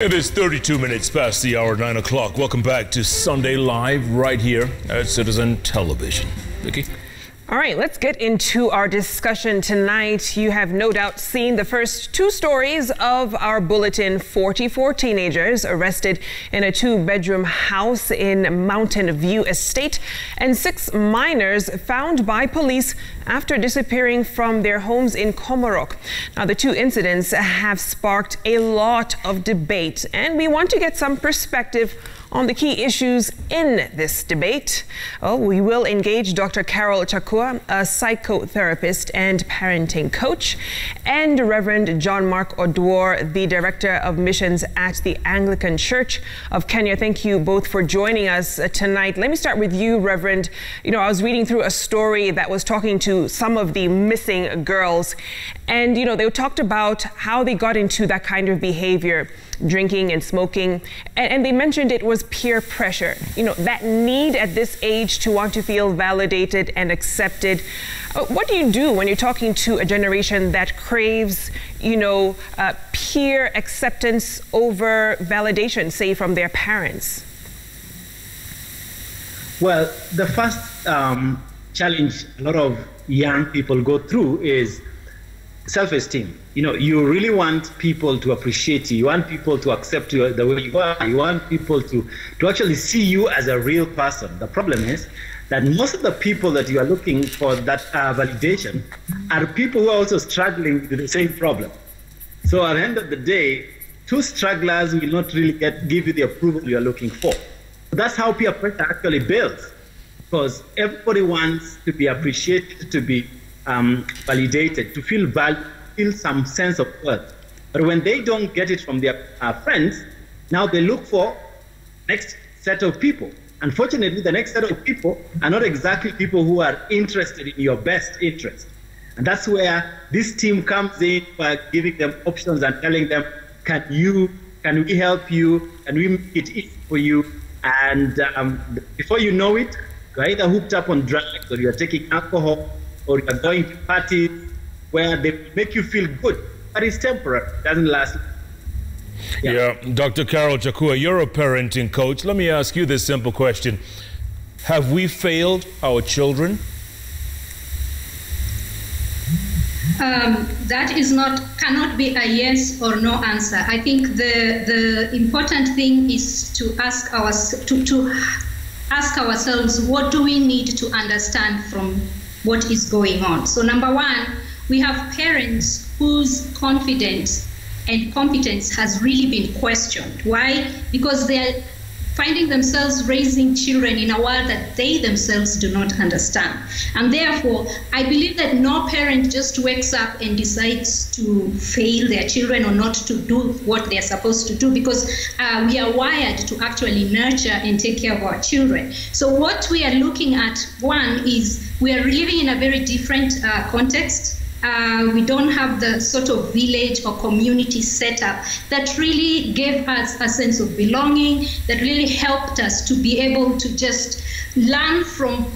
It is 32 minutes past the hour, 9 o'clock. Welcome back to Sunday Live right here at Citizen Television. Vicky? All right, let's get into our discussion tonight. You have no doubt seen the first two stories of our bulletin. 44 teenagers arrested in a two-bedroom house in Mountain View Estate, and 6 minors found by police after disappearing from their homes in Komarok. Now, the two incidents have sparked a lot of debate, and we want to get some perspective on the key issues in this debate. We will engage Dr. Carol Chakua, a psychotherapist and parenting coach, and Reverend John Mark Odwor, the Director of Missions at the Anglican Church of Kenya. Thank you both for joining us tonight. Let me start with you, Reverend. You know, I was reading through a story that was talking to some of the missing girls, and, you know, they talked about how they got into that kind of behavior, drinking and smoking, and they mentioned it was peer pressure. You know, that need at this age to want to feel validated and accepted. What do you do when you're talking to a generation that craves, you know, peer acceptance over validation, say from their parents? Well, the first challenge a lot of young people go through is self-esteem. You know, you really want people to appreciate you. You want people to accept you the way you are. You want people to actually see you as a real person. The problem is that most of the people that you are looking for that validation are people who are also struggling with the same problem. So at the end of the day, two strugglers will not really give you the approval you are looking for. That's how peer pressure actually builds, because everybody wants to be appreciated, to be validated, to feel valued, feel some sense of worth. But when they don't get it from their friends, now they look for next set of people. Unfortunately, the next set of people are not exactly people who are interested in your best interest. And that's where this team comes in by giving them options and telling them, can we help you? Can we make it easy for you? And before you know it, you're either hooked up on drugs, or you're taking alcohol, or you're going to parties where they make you feel good, but it's temporary, it doesn't last. Yeah, Dr. Carol Chakua, you're a parenting coach. Let me ask you this simple question. Have we failed our children? That cannot be a yes or no answer. I think the important thing is to ask ourselves, what do we need to understand from what is going on? So number one, we have parents whose confidence and competence has really been questioned. Why? Because they're finding themselves raising children in a world that they themselves do not understand. And therefore, I believe that no parent just wakes up and decides to fail their children or not to do what they're supposed to do, because we are wired to actually nurture and take care of our children. So what we are looking at, one, is we are living in a very different context. We don't have the sort of village or community setup that really gave us a sense of belonging, that really helped us to be able to just learn from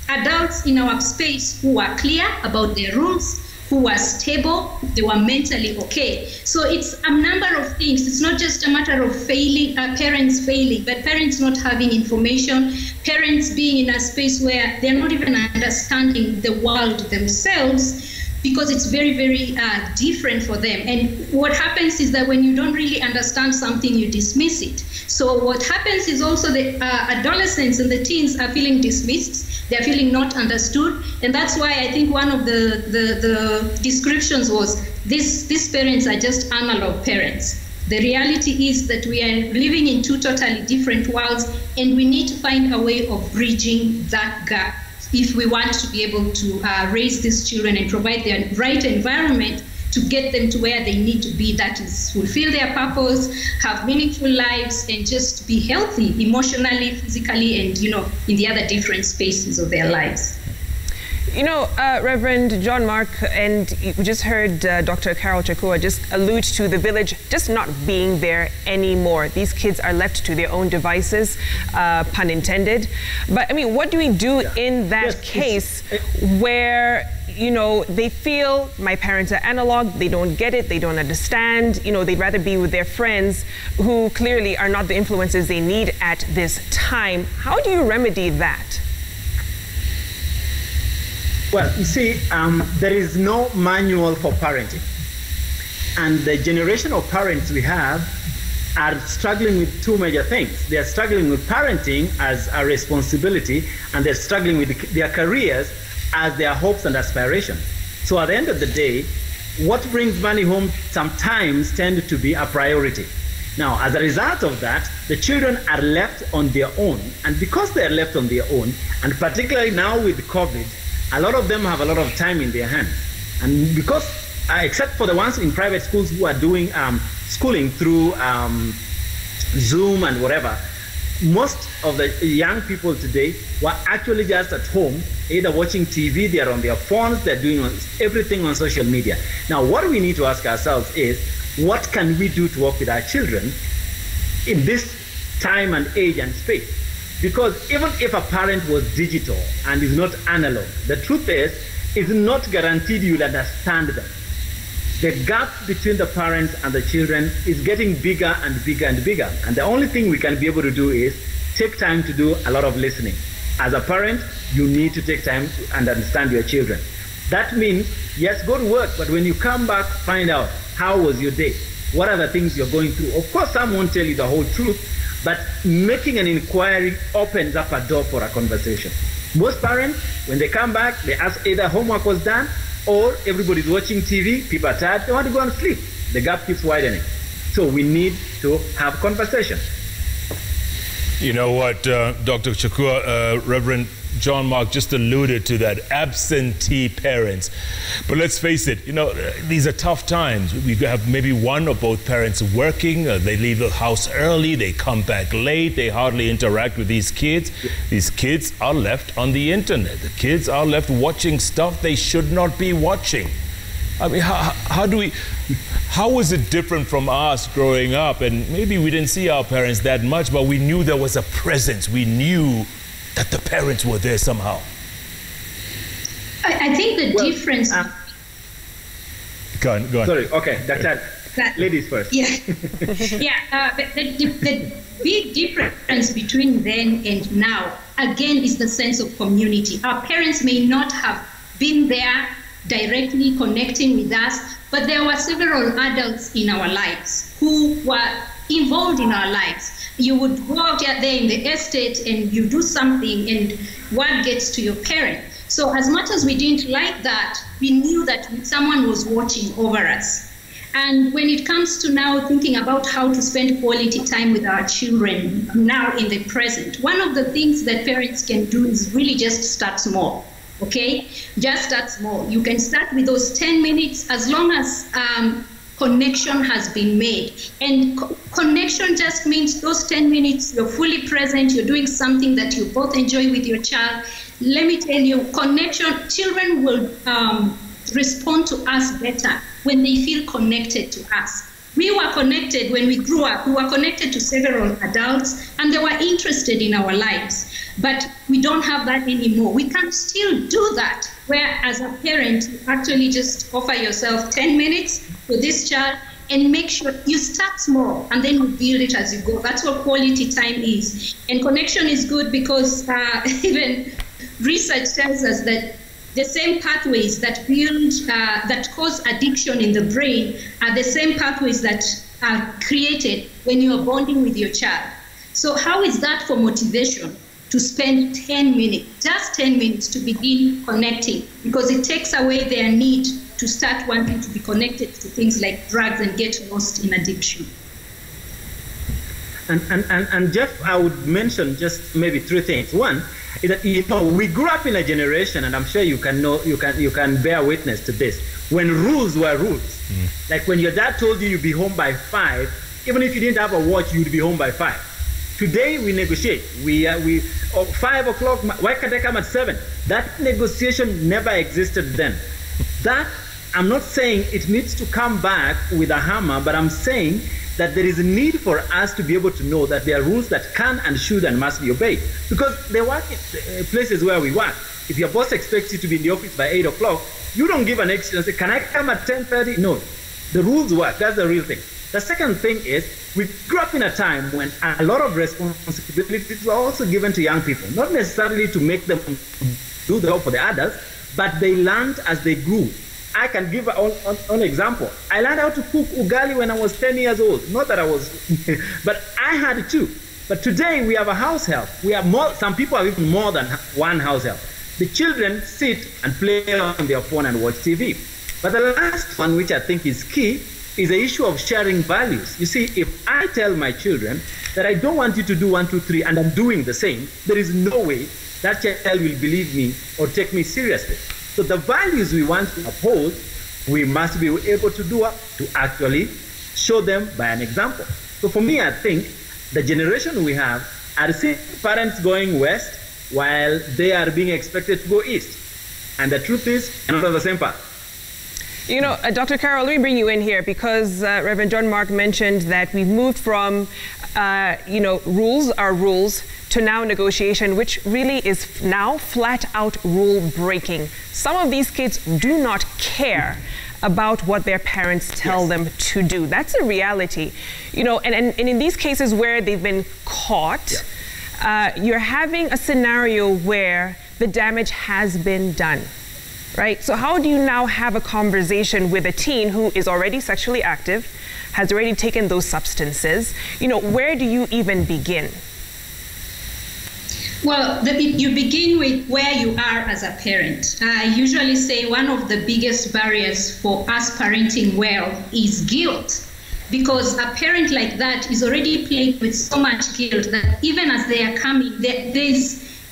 adults in our space who are clear about their rules, who are stable, they were mentally okay. So it's a number of things. It's not just a matter of failing, parents failing, but parents not having information, parents being in a space where they're not even understanding the world themselves, because it's very, very different for them. And what happens is that when you don't really understand something, you dismiss it. So what happens is also the adolescents and the teens are feeling dismissed, they're feeling not understood. And that's why I think one of the descriptions was, these parents are just analog parents. The reality is that we are living in two totally different worlds, and we need to find a way of bridging that gap if we want to be able to raise these children and provide the right environment to get them to where they need to be, that is, fulfill their purpose, have meaningful lives, and just be healthy emotionally, physically, and, you know, in the other different spaces of their lives. You know, Reverend John Mark, and we just heard Dr. Carol Chakua just allude to the village just not being there anymore. These kids are left to their own devices, pun intended. But I mean, what do we do in that case where you know, they feel my parents are analog, they don't get it, they don't understand, you know, they'd rather be with their friends who clearly are not the influences they need at this time. How do you remedy that? Well, you see, there is no manual for parenting. And the generation of parents we have are struggling with two major things. They are struggling with parenting as a responsibility, and they're struggling with their careers as their hopes and aspirations. So at the end of the day, what brings money home sometimes tend to be a priority. Now, as a result of that, the children are left on their own. And because they are left on their own, and particularly now with COVID, a lot of them have a lot of time in their hands. And because, except for the ones in private schools who are doing schooling through Zoom and whatever, most of the young people today were actually just at home, either watching TV, they are on their phones, they're doing everything on social media. Now, what we need to ask ourselves is, what can we do to work with our children in this time and age and space? Because even if a parent was digital and is not analog, the truth is, it's not guaranteed you'll understand them. The gap between the parents and the children is getting bigger and bigger and bigger. And the only thing we can be able to do is take time to do a lot of listening. As a parent, you need to take time and understand your children. That means, yes, go to work, but when you come back, find out, how was your day? What are the things you're going through? Of course, some won't tell you the whole truth, but making an inquiry opens up a door for a conversation. Most parents, when they come back, they ask either homework was done or everybody's watching TV, people are tired, they want to go and sleep. The gap keeps widening. So we need to have conversation. You know what, Dr. Chakua, Reverend John Mark just alluded to that, absentee parents. But let's face it, you know, these are tough times. We have maybe one or both parents working, they leave the house early, they come back late, they hardly interact with these kids. These kids are left on the internet. The kids are left watching stuff they should not be watching. I mean, how was it different from us growing up? And maybe we didn't see our parents that much, but we knew there was a presence. We knew that the parents were there somehow. I think the difference... Go on. Sorry, okay, Dr. Ladies first. Yeah, the big difference between then and now, again, is the sense of community. Our parents may not have been there directly connecting with us, but there were several adults in our lives who were involved in our lives. You would go out there in the estate and you do something and word gets to your parent. So as much as we didn't like that, we knew that someone was watching over us. And when it comes to now thinking about how to spend quality time with our children now in the present, one of the things that parents can do is really just start small. Okay, just start small. You can start with those 10 minutes as long as connection has been made. And connection just means those 10 minutes, you're fully present, you're doing something that you both enjoy with your child. Let me tell you, connection, children will respond to us better when they feel connected to us. We were connected when we grew up. We were connected to several adults and they were interested in our lives. But we don't have that anymore. We can still do that, where as a parent, you actually just offer yourself 10 minutes for this child and make sure you start small and then you build it as you go. That's what quality time is. And connection is good because even research tells us that the same pathways that build, that cause addiction in the brain are the same pathways that are created when you are bonding with your child. So how is that for motivation? To spend 10 minutes, just 10 minutes to begin connecting, because it takes away their need to start wanting to be connected to things like drugs and get lost in addiction. And Jeff, I would mention just maybe three things. One is that, you know, we grew up in a generation, and I'm sure you can bear witness to this, when rules were rules. Like when your dad told you you'd be home by 5, even if you didn't have a watch, you'd be home by 5. Today we negotiate. We 5 o'clock. Why can't I come at 7? That negotiation never existed then. That, I'm not saying it needs to come back with a hammer, but I'm saying that there is a need for us to be able to know that there are rules that can and should and must be obeyed. Because there are places where we work. If your boss expects you to be in the office by 8 o'clock, You don't give an excuse and say, can I come at 10:30? No, the rules work. That's the real thing. The second thing is, we grew up in a time when a lot of responsibilities were also given to young people, not necessarily to make them do the job for the others, but they learned as they grew. I can give an example. I learned how to cook ugali when I was 10 years old. Not that I was, but I had to. But today we have a house help. We have more, some people have even more than one house help. The children sit and play on their phone and watch TV. But the last one, which I think is key, is the issue of sharing values. You see, if I tell my children that I don't want you to do 1, 2, 3, and I'm doing the same, there is no way that child will believe me or take me seriously. So the values we want to uphold, we must be able to do to actually show them by an example. So for me, I think the generation we have are seeing parents going west while they are being expected to go east. And the truth is, they're not on the same path. You know, Dr. Carroll, let me bring you in here because Reverend John Mark mentioned that we've moved from, rules are rules to now negotiation, which really is now flat out rule breaking. Some of these kids do not care about what their parents tell them to do. That's a reality. You know, and in these cases where they've been caught, you're having a scenario where the damage has been done. Right? So how do you now have a conversation with a teen who is already sexually active, has already taken those substances? You know, where do you even begin? Well, you begin with where you are as a parent. I usually say one of the biggest barriers for us parenting well is guilt. Because a parent like that is already plagued with so much guilt that even as they are coming,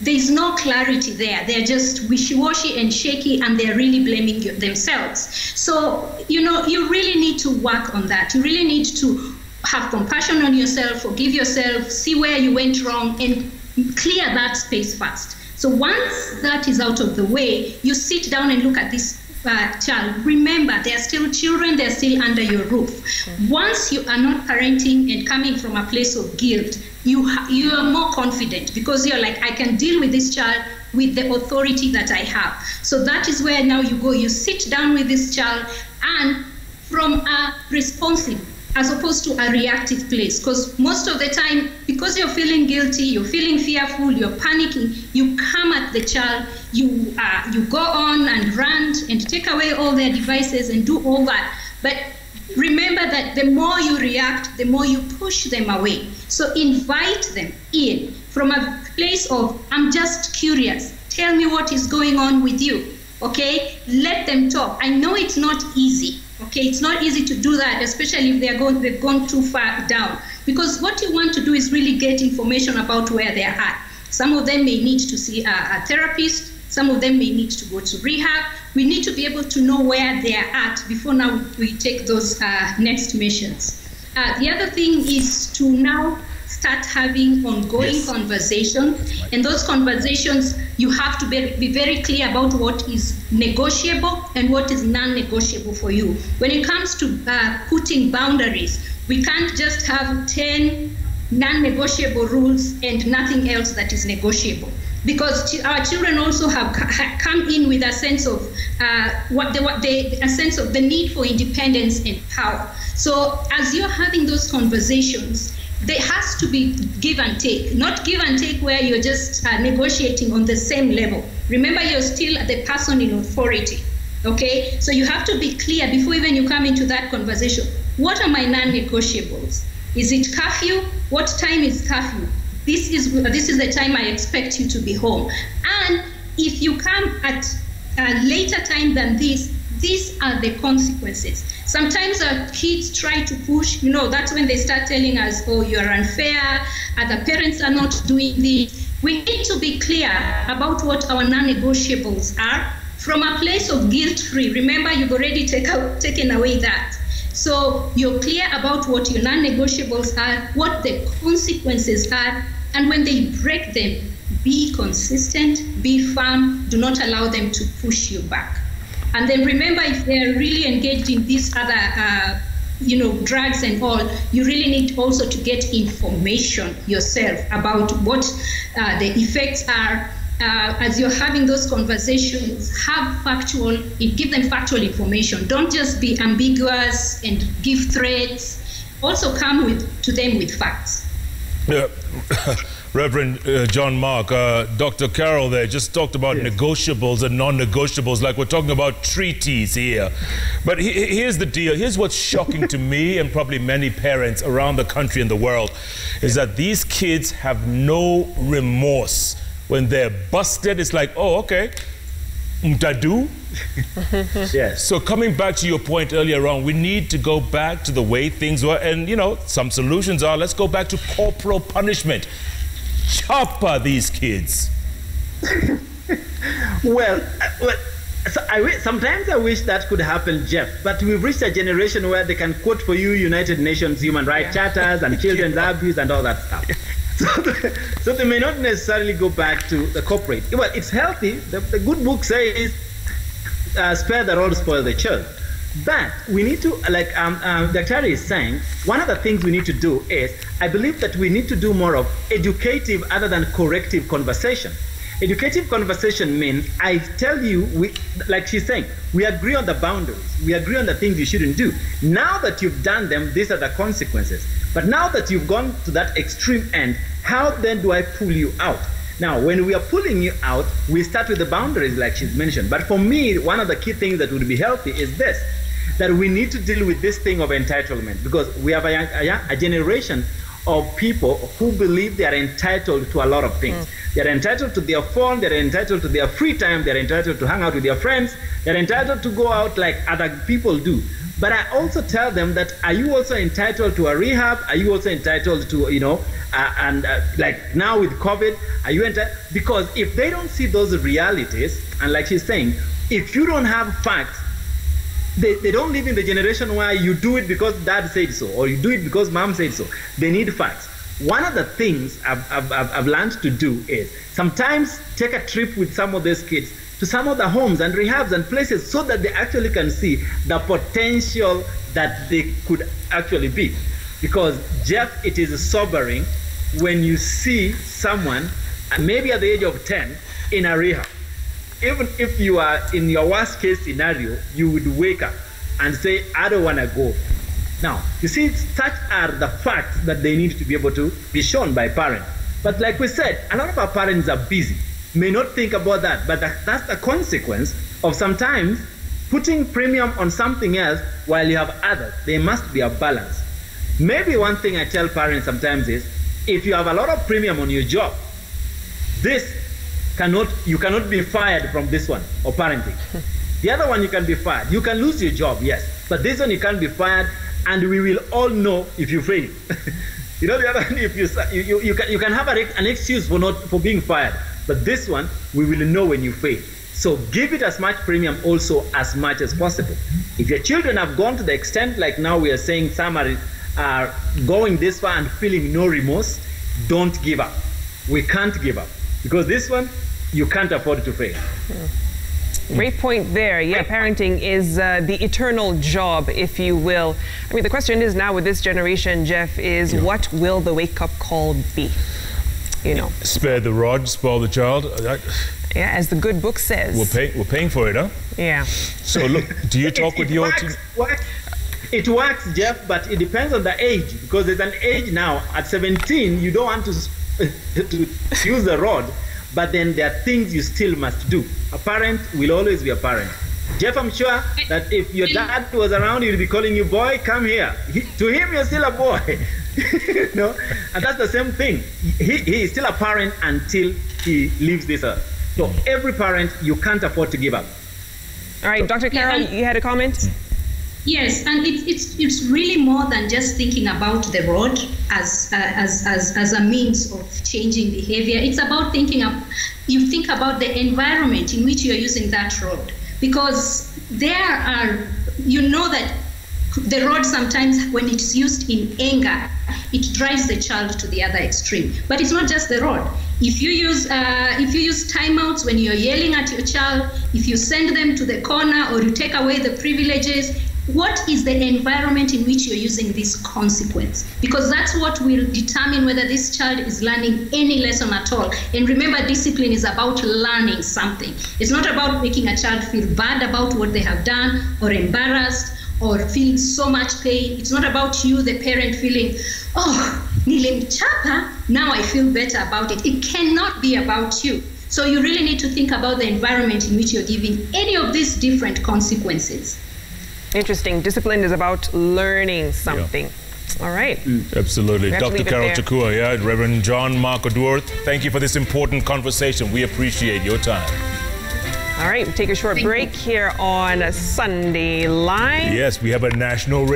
there's no clarity there. They're just wishy-washy and shaky, and they're really blaming themselves. So, you know, you really need to work on that. You really need to have compassion on yourself, forgive yourself, see where you went wrong, and clear that space first. So once that is out of the way, you sit down and look at this child. Remember, they are still children, they're still under your roof. Once you are not parenting and coming from a place of guilt, you are more confident because you're like, I can deal with this child with the authority that I have. So that is where now you go, you sit down with this child and from a responsive as opposed to a reactive place. Because most of the time, because you're feeling guilty, you're feeling fearful, you're panicking, you come at the child, you go on and rant and take away all their devices and do all that. But remember that the more you react, the more you push them away. So invite them in from a place of, I'm just curious. Tell me what is going on with you, okay? Let them talk. I know it's not easy, okay? It's not easy to do that, especially if they've gone too far down. Because what you want to do is really get information about where they're at. Some of them may need to see a therapist. Some of them may need to go to rehab. We need to be able to know where they are at before now we take those next missions. The other thing is to now start having ongoing conversations. And those conversations, you have to be very clear about what is negotiable and what is non-negotiable for you. When it comes to putting boundaries, we can't just have 10 non-negotiable rules and nothing else that is negotiable. Because our children also have come in with a sense of a sense of the need for independence and power. So as you're having those conversations, there has to be give and take, not give and take where you're just negotiating on the same level. Remember, you're still the person in authority, okay? So you have to be clear before even you come into that conversation. What are my non-negotiables? Is it curfew? What time is curfew? This is the time I expect you to be home. And if you come at a later time than this, these are the consequences. Sometimes our kids try to push, that's when they start telling us, oh, you're unfair, other parents are not doing this. We need to be clear about what our non-negotiables are from a place of guilt-free. Remember, you've already taken away that. So you're clear about what your non-negotiables are, what the consequences are, and when they break them, be consistent, be firm, do not allow them to push you back. And then remember, if they're really engaged in these other, drugs and all, you really need also to get information yourself about what the effects are as you're having those conversations, give them factual information. Don't just be ambiguous and give threats. Also come to them with facts. Yeah. Reverend John Mark, Dr. Carroll there just talked about negotiables and non-negotiables, like we're talking about treaties here. But here's the deal. Here's what's shocking to me and probably many parents around the country and the world, is that these kids have no remorse. When they're busted, it's like, oh, okay, mtadu. Yes. So coming back to your point earlier on, we need to go back to the way things were. And, you know, some solutions are, let's go back to corporal punishment. Chopper these kids. Well, sometimes I wish that could happen, Jeff, but we've reached a generation where they can quote for you United Nations human rights charters and children's abuse and all that stuff. So they may not necessarily go back to the corporate. Well, it's healthy. The good book says, spare the rod, spoil the child. But we need to, like Dr. is saying, one of the things we need to do is, I believe that we need to do more of educative other than corrective conversation. Educative conversation means I tell you, like she's saying, we agree on the boundaries. We agree on the things you shouldn't do. Now that you've done them, these are the consequences. But now that you've gone to that extreme end, how then do I pull you out? Now, when we are pulling you out, we start with the boundaries like she's mentioned. But for me, one of the key things that would be healthy is this, that we need to deal with this thing of entitlement, because we have a generation of people who believe they are entitled to a lot of things. They're entitled to their phone, they're entitled to their free time, they're entitled to hang out with their friends, they're entitled to go out like other people do. But I also tell them that, are you also entitled to a rehab? Are you also entitled to, like now with COVID, are you entitled? Because if they don't see those realities, and like she's saying, if you don't have facts, they don't live in the generation where you do it because dad said so, or you do it because mom said so. They need facts. One of the things I've learned to do is sometimes take a trip with some of these kids to some of the homes and rehabs and places so that they actually can see the potential that they could actually be. Because, Jeff, it is sobering when you see someone, maybe at the age of 10, in a rehab. Even if you are in your worst case scenario, you would wake up and say, I don't want to go. Now, you see, such are the facts that they need to be able to be shown by parents. But like we said, a lot of our parents are busy, may not think about that, but that's the consequence of sometimes putting premium on something else while you have others. There must be a balance. Maybe one thing I tell parents sometimes is, if you have a lot of premium on your job, you cannot be fired from this one, or parenting. The other one you can be fired. You can lose your job, yes, but this one you can't be fired, and we will all know if you fail. You know, the other one, if you can have an excuse for being fired, but this one we will know when you fail. So give it as much premium also as much as possible. If your children have gone to the extent, like now we are saying some are going this far and feeling no remorse, don't give up. We can't give up, because this one you can't afford to fail. Great point there. Yeah, parenting is the eternal job, if you will. I mean, the question is now with this generation, Jeff, is what will the wake-up call be? You know, spare the rod, spoil the child. Yeah, as the good book says. We're paying for it, huh? Yeah. So look, do you talk with your team? It works, Jeff, but it depends on the age, because there's an age now. At 17, you don't want to use the rod, but then there are things you still must do. A parent will always be a parent. Jeff, I'm sure that if your dad was around, he'd be calling you, boy, come here. To him, you're still a boy. No? And that's the same thing. He is still a parent until he leaves this earth. So every parent, you can't afford to give up. All right, Dr. Carroll, you had a comment? Yes, and it's really more than just thinking about the rod as a means of changing behavior. It's about you think about the environment in which you're using that rod, because you know that the rod sometimes, when it's used in anger, it drives the child to the other extreme. But it's not just the rod. If you use timeouts when you're yelling at your child, if you send them to the corner or you take away the privileges, what is the environment in which you're using this consequence? Because that's what will determine whether this child is learning any lesson at all. And remember, discipline is about learning something. It's not about making a child feel bad about what they have done or embarrassed or feeling so much pain. It's not about you, the parent, feeling, oh, nilimchapa, now I feel better about it. It cannot be about you. So you really need to think about the environment in which you're giving any of these different consequences. Interesting. Discipline is about learning something. Yeah. All right. Absolutely. Dr. Carol Chakua, yeah, Reverend John Mark Odworth, thank you for this important conversation. We appreciate your time. All right, take a short break here on Sunday Live. Yes, we have a national